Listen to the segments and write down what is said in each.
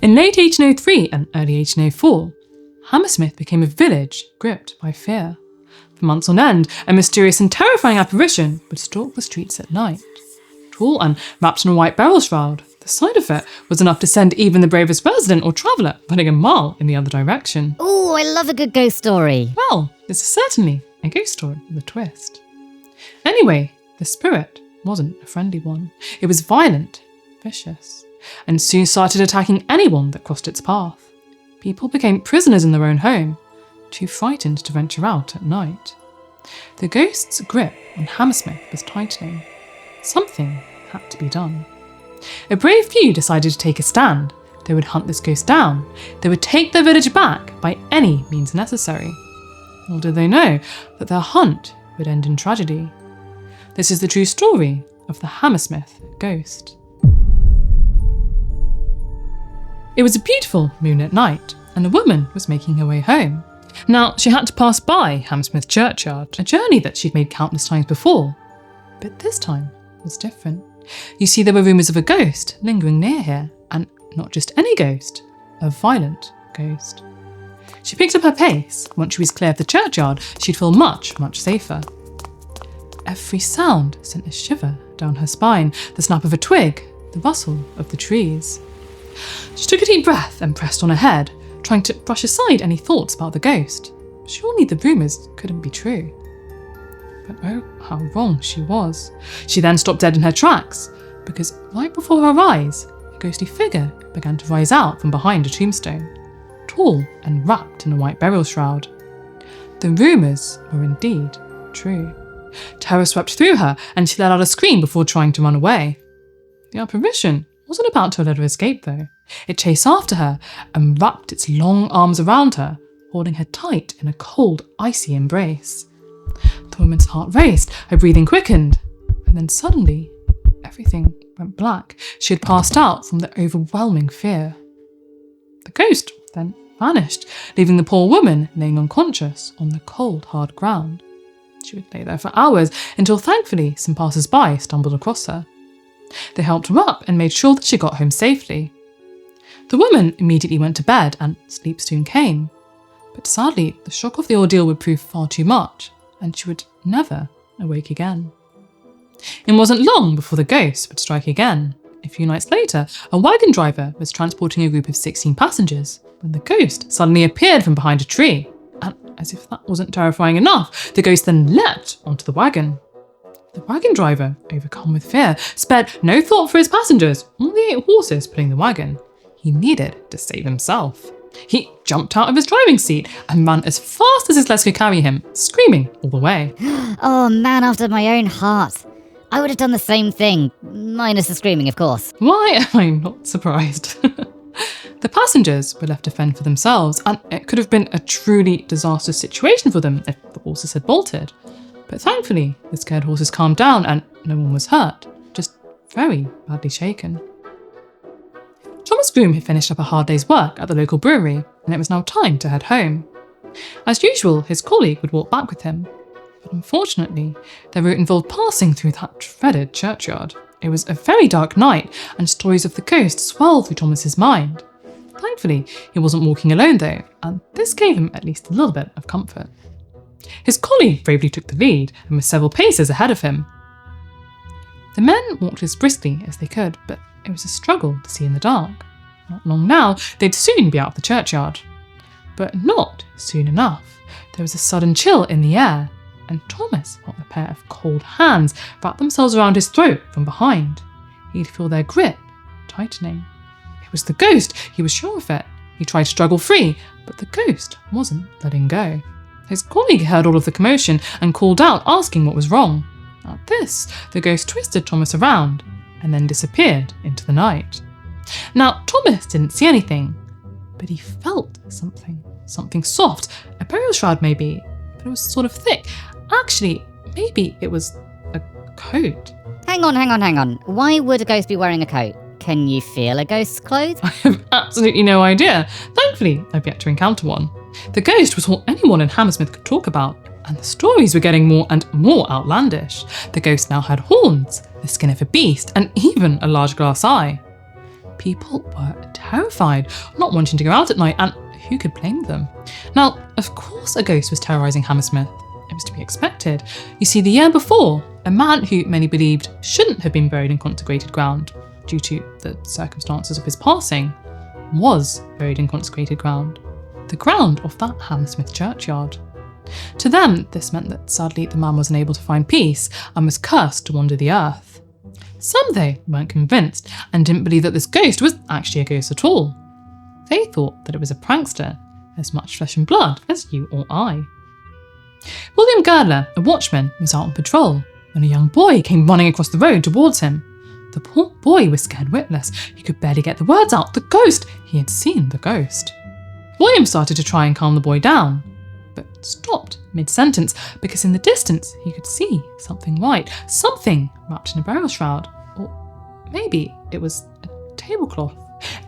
In late 1803 and early 1804, Hammersmith became a village gripped by fear. For months on end, a mysterious and terrifying apparition would stalk the streets at night. Tall and wrapped in a white burial shroud, the sight of it was enough to send even the bravest resident or traveller running a mile in the other direction. Ooh, I love a good ghost story. Well, this is certainly a ghost story with a twist. Anyway, the spirit wasn't a friendly one. It was violent, vicious, and soon started attacking anyone that crossed its path. People became prisoners in their own home, too frightened to venture out at night. The ghost's grip on Hammersmith was tightening. Something had to be done. A brave few decided to take a stand. They would hunt this ghost down. They would take their village back by any means necessary. Little did they know that their hunt would end in tragedy. This is the true story of the Hammersmith ghost. It was a beautiful moonlit night, and a woman was making her way home. Now, she had to pass by Hammersmith churchyard, a journey that she'd made countless times before. But this time was different. You see, there were rumours of a ghost lingering near here, and not just any ghost, a violent ghost. She picked up her pace. Once she was clear of the churchyard, she'd feel much, much safer. Every sound sent a shiver down her spine, the snap of a twig, the rustle of the trees. She took a deep breath and pressed on ahead, trying to brush aside any thoughts about the ghost. Surely the rumours couldn't be true. But oh, how wrong she was. She then stopped dead in her tracks, because right before her eyes, a ghostly figure began to rise out from behind a tombstone, tall and wrapped in a white burial shroud. The rumours were indeed true. Terror swept through her, and she let out a scream before trying to run away. The apparition wasn't about to let her escape, though. It chased after her and wrapped its long arms around her, holding her tight in a cold, icy embrace. The woman's heart raced, her breathing quickened, and then suddenly, everything went black. She had passed out from the overwhelming fear. The ghost then vanished, leaving the poor woman laying unconscious on the cold, hard ground. She would lay there for hours until, thankfully, some passers-by stumbled across her. They helped her up and made sure that she got home safely. The woman immediately went to bed, and sleep soon came. But sadly, the shock of the ordeal would prove far too much, and she would never awake again. It wasn't long before the ghost would strike again. A few nights later, a wagon driver was transporting a group of 16 passengers when the ghost suddenly appeared from behind a tree. And as if that wasn't terrifying enough, the ghost then leapt onto the wagon. The wagon driver, overcome with fear, spared no thought for his passengers or the 8 horses pulling the wagon. He needed to save himself. He jumped out of his driving seat and ran as fast as his legs could carry him, screaming all the way. Oh, man after my own heart. I would have done the same thing, minus the screaming, of course. Why am I not surprised? The passengers were left to fend for themselves, and it could have been a truly disastrous situation for them if the horses had bolted. But thankfully, the scared horses calmed down and no one was hurt, just very badly shaken. Thomas Groom had finished up a hard day's work at the local brewery, and it was now time to head home. As usual, his colleague would walk back with him. But unfortunately, their route involved passing through that dreaded churchyard. It was a very dark night, and stories of the ghost swirled through Thomas's mind. Thankfully, he wasn't walking alone though, and this gave him at least a little bit of comfort. His colleague bravely took the lead and was several paces ahead of him. The men walked as briskly as they could, but it was a struggle to see in the dark. Not long now, they'd soon be out of the churchyard. But not soon enough. There was a sudden chill in the air, and Thomas felt a pair of cold hands wrap themselves around his throat from behind. He'd feel their grip tightening. It was the ghost, he was sure of it. He tried to struggle free, but the ghost wasn't letting go. His colleague heard all of the commotion and called out, asking what was wrong. At this, the ghost twisted Thomas around and then disappeared into the night. Now, Thomas didn't see anything, but he felt something soft, a burial shroud maybe, but it was sort of thick. Actually, maybe it was a coat. Hang on. Why would a ghost be wearing a coat? Can you feel a ghost's clothes? I have absolutely no idea. Thankfully, I've yet to encounter one. The ghost was all anyone in Hammersmith could talk about, and the stories were getting more and more outlandish. The ghost now had horns, the skin of a beast, and even a large glass eye. people were terrified, not wanting to go out at night, and who could blame them? Now, of course a ghost was terrorising Hammersmith. It was to be expected. You see, the year before, a man who many believed shouldn't have been buried in consecrated ground due to the circumstances of his passing, was buried in consecrated ground. The ground of that Hammersmith churchyard. To them, this meant that sadly the man was unable to find peace and was cursed to wander the earth. Some, though, weren't convinced and didn't believe that this ghost was actually a ghost at all. They thought that it was a prankster, as much flesh and blood as you or I. William Girdler, a watchman, was out on patrol when a young boy came running across the road towards him. The poor boy was scared witless. He could barely get the words out. The ghost! He had seen the ghost. William started to try and calm the boy down, but stopped mid-sentence because in the distance he could see something white, something wrapped in a burial shroud, or maybe it was a tablecloth.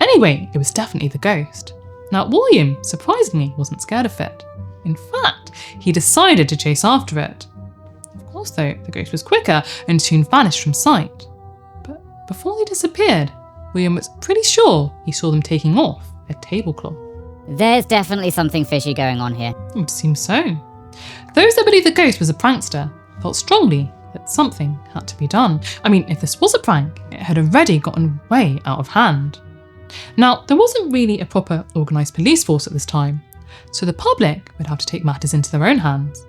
Anyway, it was definitely the ghost. Now, William, surprisingly, wasn't scared of it. In fact, he decided to chase after it. Of course, though, the ghost was quicker and soon vanished from sight. But before they disappeared, William was pretty sure he saw them taking off a tablecloth. There's definitely something fishy going on here. It would seem so. Those that believed the ghost was a prankster felt strongly that something had to be done. I mean, if this was a prank, it had already gotten way out of hand. Now, there wasn't really a proper organised police force at this time, so the public would have to take matters into their own hands.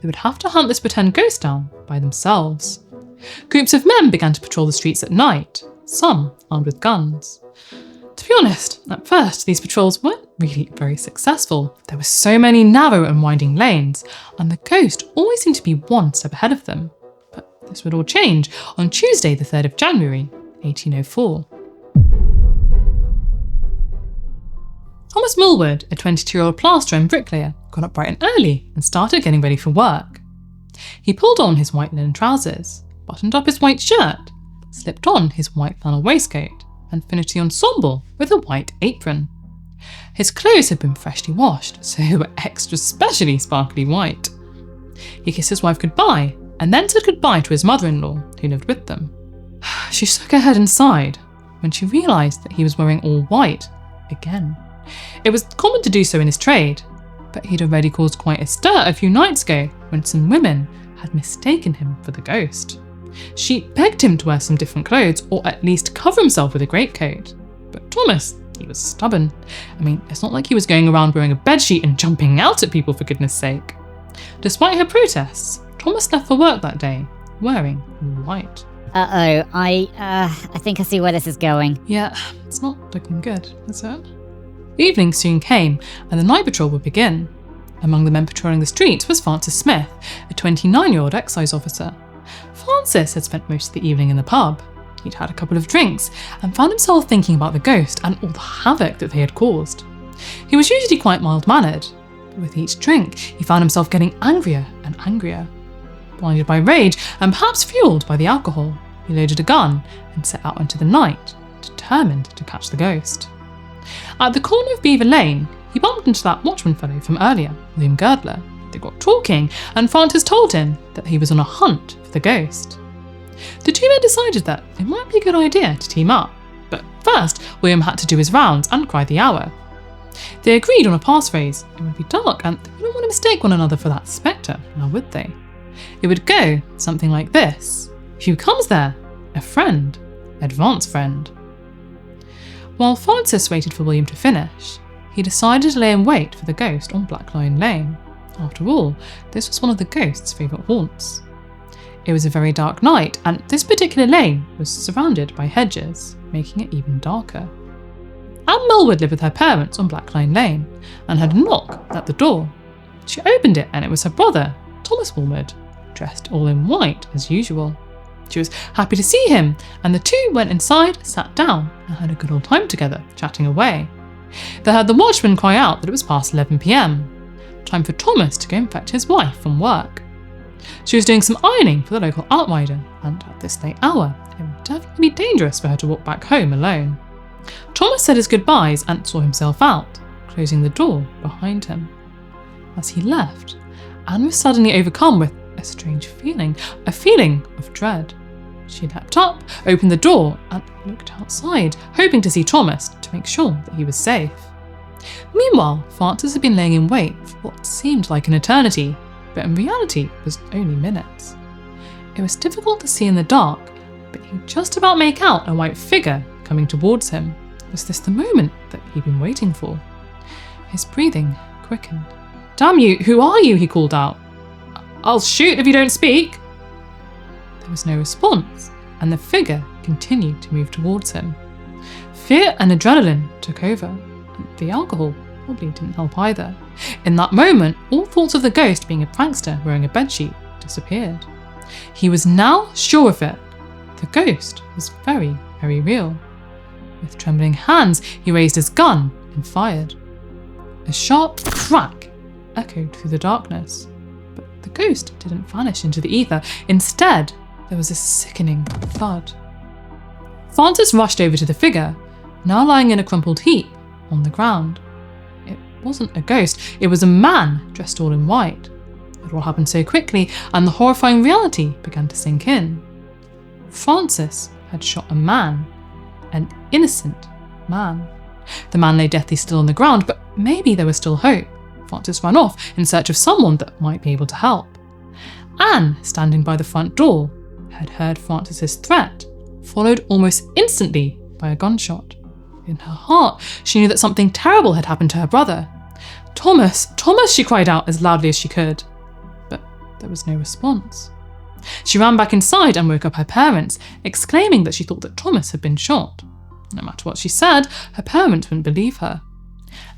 They would have to hunt this pretend ghost down by themselves. Groups of men began to patrol the streets at night, some armed with guns. To be honest, at first these patrols weren't really very successful. There were so many narrow and winding lanes, and the ghost always seemed to be one step ahead of them. But this would all change on Tuesday the 3rd of January, 1804. Thomas Millward, a 22-year-old plasterer and bricklayer, got up bright and early and started getting ready for work. He pulled on his white linen trousers, buttoned up his white shirt, slipped on his white flannel waistcoat, and finished the ensemble with a white apron. His clothes had been freshly washed, so they were extra specially sparkly white. He kissed his wife goodbye, and then said goodbye to his mother-in-law, who lived with them. She shook her head and sighed when she realised that he was wearing all white again. It was common to do so in his trade, but he'd already caused quite a stir a few nights ago when some women had mistaken him for the ghost. She begged him to wear some different clothes, or at least cover himself with a greatcoat. But Thomas, he was stubborn. I mean, it's not like he was going around wearing a bedsheet and jumping out at people for goodness sake. Despite her protests, Thomas left for work that day, wearing white. I think I see where this is going. Yeah, it's not looking good, is it? Evening soon came, and the night patrol would begin. Among the men patrolling the streets was Francis Smith, a 29-year-old excise officer. Francis had spent most of the evening in the pub. He'd had a couple of drinks and found himself thinking about the ghost and all the havoc that they had caused. He was usually quite mild-mannered, but with each drink he found himself getting angrier and angrier. Blinded by rage and perhaps fueled by the alcohol, he loaded a gun and set out into the night, determined to catch the ghost. At the corner of Beaver Lane, he bumped into that watchman fellow from earlier, William Girdler. They got talking, and Francis told him that he was on a hunt for the ghost. The two men decided that it might be a good idea to team up, but first William had to do his rounds and cry the hour. They agreed on a passphrase. It would be dark, and they wouldn't want to mistake one another for that spectre, now would they? It would go something like this: "Who comes there? A friend. Advance friend." While Francis waited for William to finish, he decided to lay in wait for the ghost on Black Lion Lane. After all, this was one of the ghost's favourite haunts. It was a very dark night, and this particular lane was surrounded by hedges, making it even darker. Anne Millward lived with her parents on Black Lion Lane, and had a knock at the door. She opened it, and it was her brother, Thomas Millward, dressed all in white as usual. She was happy to see him, and the two went inside, sat down, and had a good old time together, chatting away. They heard the watchman cry out that it was past 11 p.m. Time for Thomas to go and fetch his wife from work. She was doing some ironing for the local outrider, and at this late hour, it would definitely be dangerous for her to walk back home alone. Thomas said his goodbyes and saw himself out, closing the door behind him. As he left, Anne was suddenly overcome with a strange feeling, a feeling of dread. She leapt up, opened the door, and looked outside, hoping to see Thomas to make sure that he was safe. Meanwhile, Francis had been laying in wait for what seemed like an eternity, but in reality was only minutes. It was difficult to see in the dark, but he could just about make out a white figure coming towards him. Was this the moment that he'd been waiting for? His breathing quickened. "Damn you, who are you?" he called out. "I'll shoot if you don't speak." There was no response, and the figure continued to move towards him. Fear and adrenaline took over, and the alcohol probably didn't help either. In that moment, all thoughts of the ghost being a prankster wearing a bedsheet disappeared. He was now sure of it. The ghost was very, very real. With trembling hands, he raised his gun and fired. A sharp crack echoed through the darkness, but the ghost didn't vanish into the ether. Instead, there was a sickening thud. Francis rushed over to the figure, now lying in a crumpled heap on the ground. It wasn't a ghost, it was a man dressed all in white. It all happened so quickly, and the horrifying reality began to sink in. Francis had shot a man, an innocent man. The man lay deathly still on the ground, but maybe there was still hope. Francis ran off in search of someone that might be able to help. Anne, standing by the front door, had heard Francis's threat, followed almost instantly by a gunshot. In her heart, she knew that something terrible had happened to her brother. "Thomas, Thomas," she cried out as loudly as she could. But there was no response. She ran back inside and woke up her parents, exclaiming that she thought that Thomas had been shot. No matter what she said, her parents wouldn't believe her.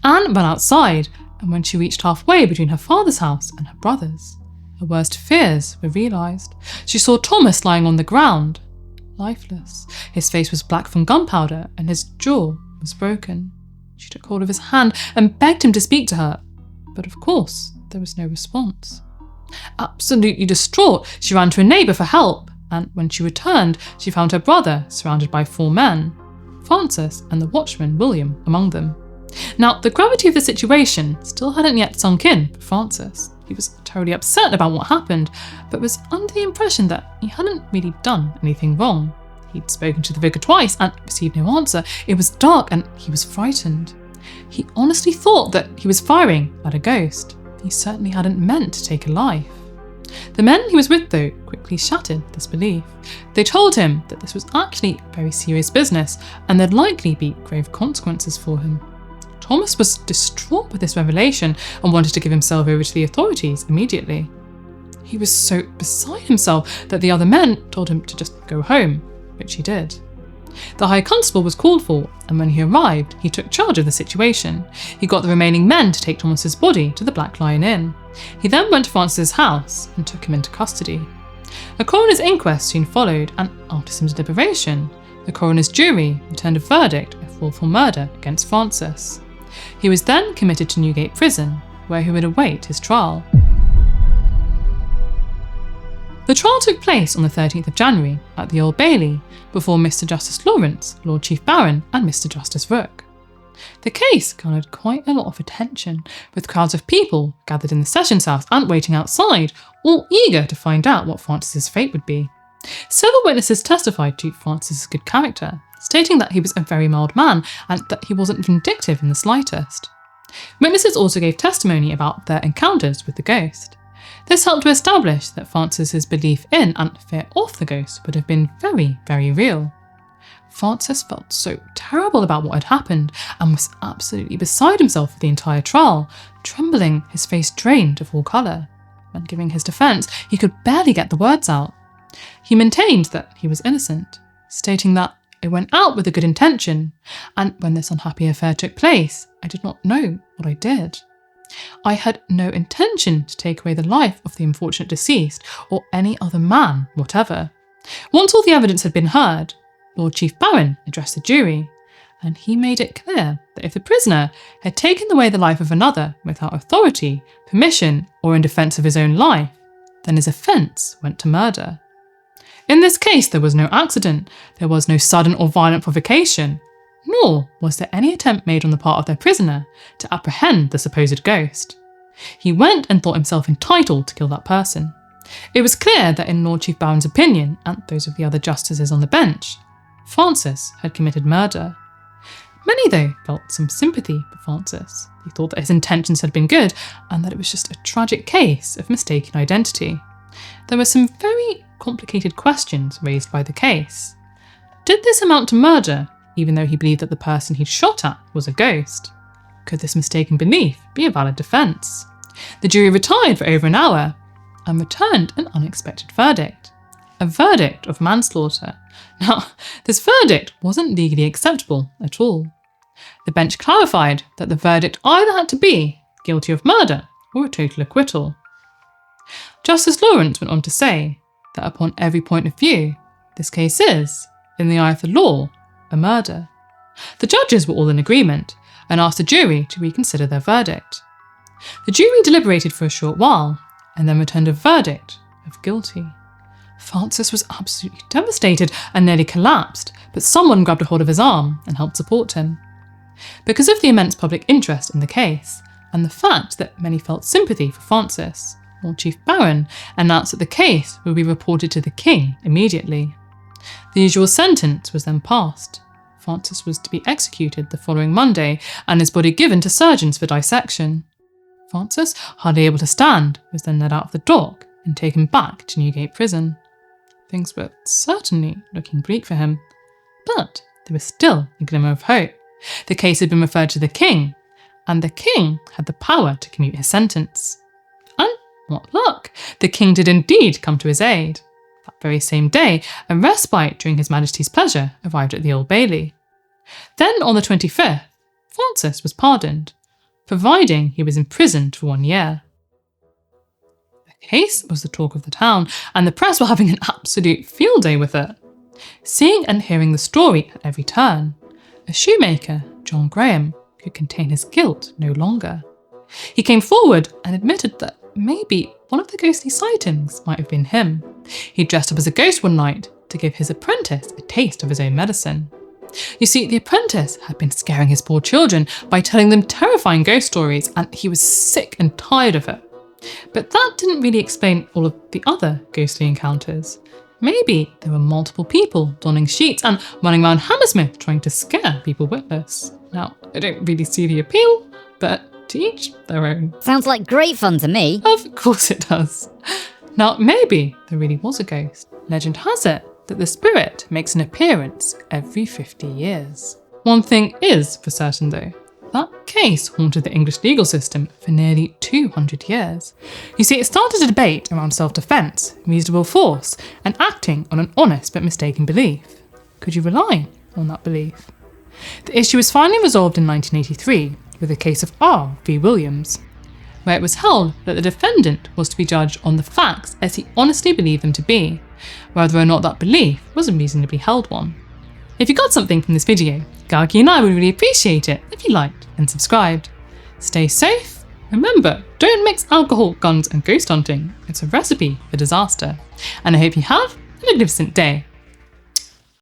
Anne ran outside, and when she reached halfway between her father's house and her brother's, her worst fears were realised. She saw Thomas lying on the ground, lifeless. His face was black from gunpowder, and his jaw was broken. She took hold of his hand and begged him to speak to her, but of course there was no response. Absolutely distraught, she ran to a neighbour for help, and when she returned, she found her brother surrounded by 4 men, Francis and the watchman William among them. Now, the gravity of the situation still hadn't yet sunk in for Francis. He was totally upset about what happened, but was under the impression that he hadn't really done anything wrong. He'd spoken to the vicar twice and received no answer. It was dark and he was frightened. He honestly thought that he was firing at a ghost. He certainly hadn't meant to take a life. The men he was with, though, quickly shattered this belief. They told him that this was actually very serious business and there'd likely be grave consequences for him. Thomas was distraught with this revelation and wanted to give himself over to the authorities immediately. He was so beside himself that the other men told him to just go home, which he did. The High Constable was called for, and when he arrived, he took charge of the situation. He got the remaining men to take Thomas's body to the Black Lion Inn. He then went to Francis's house and took him into custody. A coroner's inquest soon followed, and after some deliberation, the coroner's jury returned a verdict of wilful murder against Francis. He was then committed to Newgate Prison, where he would await his trial. The trial took place on the 13th of January at the Old Bailey before Mr. Justice Lawrence, Lord Chief Baron and Mr. Justice Rooke. The case garnered quite a lot of attention, with crowds of people gathered in the Sessions House and waiting outside, all eager to find out what Francis's fate would be. Several witnesses testified to Francis's good character, stating that he was a very mild man and that he wasn't vindictive in the slightest. Witnesses also gave testimony about their encounters with the ghost. This helped to establish that Francis's belief in and fear of the ghost would have been very, very real. Francis felt so terrible about what had happened and was absolutely beside himself for the entire trial, trembling, his face drained of all colour. When giving his defence, he could barely get the words out. He maintained that he was innocent, stating that "I went out with a good intention, and when this unhappy affair took place, I did not know what I did. I had no intention to take away the life of the unfortunate deceased or any other man whatever." Once all the evidence had been heard, Lord Chief Baron addressed the jury, and he made it clear that if the prisoner had taken away the life of another without authority, permission, or in defence of his own life, then his offence went to murder. In this case, there was no accident, there was no sudden or violent provocation, nor was there any attempt made on the part of their prisoner to apprehend the supposed ghost. He went and thought himself entitled to kill that person. It was clear that in Lord Chief Baron's opinion, and those of the other justices on the bench, Francis had committed murder. Many, though, felt some sympathy for Francis. They thought that his intentions had been good and that it was just a tragic case of mistaken identity. There were some very complicated questions raised by the case. Did this amount to murder, even though he believed that the person he'd shot at was a ghost? Could this mistaken belief be a valid defence? The jury retired for over an hour and returned an unexpected verdict. A verdict of manslaughter. Now, this verdict wasn't legally acceptable at all. The bench clarified that the verdict either had to be guilty of murder or a total acquittal. Justice Lawrence went on to say that upon every point of view, this case is, in the eye of the law, a murder. The judges were all in agreement and asked the jury to reconsider their verdict. The jury deliberated for a short while and then returned a verdict of guilty. Francis was absolutely devastated and nearly collapsed, but someone grabbed a hold of his arm and helped support him. Because of the immense public interest in the case, and the fact that many felt sympathy for Francis, Lord Chief Baron announced that the case would be reported to the King immediately. The usual sentence was then passed. Francis was to be executed the following Monday and his body given to surgeons for dissection. Francis, hardly able to stand, was then led out of the dock and taken back to Newgate Prison. Things were certainly looking bleak for him, but there was still a glimmer of hope. The case had been referred to the King, and the King had the power to commute his sentence. And what luck! The King did indeed come to his aid. That very same day, a respite during His Majesty's pleasure arrived at the Old Bailey. Then, on the 25th, Francis was pardoned, providing he was imprisoned for 1 year. The case was the talk of the town, and the press were having an absolute field day with it. Seeing and hearing the story at every turn, a shoemaker, John Graham, could contain his guilt no longer. He came forward and admitted that maybe one of the ghostly sightings might have been him. He dressed up as a ghost one night to give his apprentice a taste of his own medicine. You see, the apprentice had been scaring his poor children by telling them terrifying ghost stories, and he was sick and tired of it. But that didn't really explain all of the other ghostly encounters. Maybe there were multiple people donning sheets and running around Hammersmith trying to scare people witless. Now, I don't really see the appeal, but to each their own. Sounds like great fun to me. Of course it does. Now, maybe there really was a ghost. Legend has it that the spirit makes an appearance every 50 years. One thing is for certain though, that case haunted the English legal system for nearly 200 years. You see, it started a debate around self-defence, reasonable force, and acting on an honest but mistaken belief. Could you rely on that belief? The issue was finally resolved in 1983 with the case of R. v. Williams, where it was held that the defendant was to be judged on the facts as he honestly believed them to be, whether or not that belief was a reasonably held one. If you got something from this video, Gargi and I would really appreciate it if you liked and subscribed. Stay safe. Remember, don't mix alcohol, guns and ghost hunting. It's a recipe for disaster. And I hope you have a magnificent day.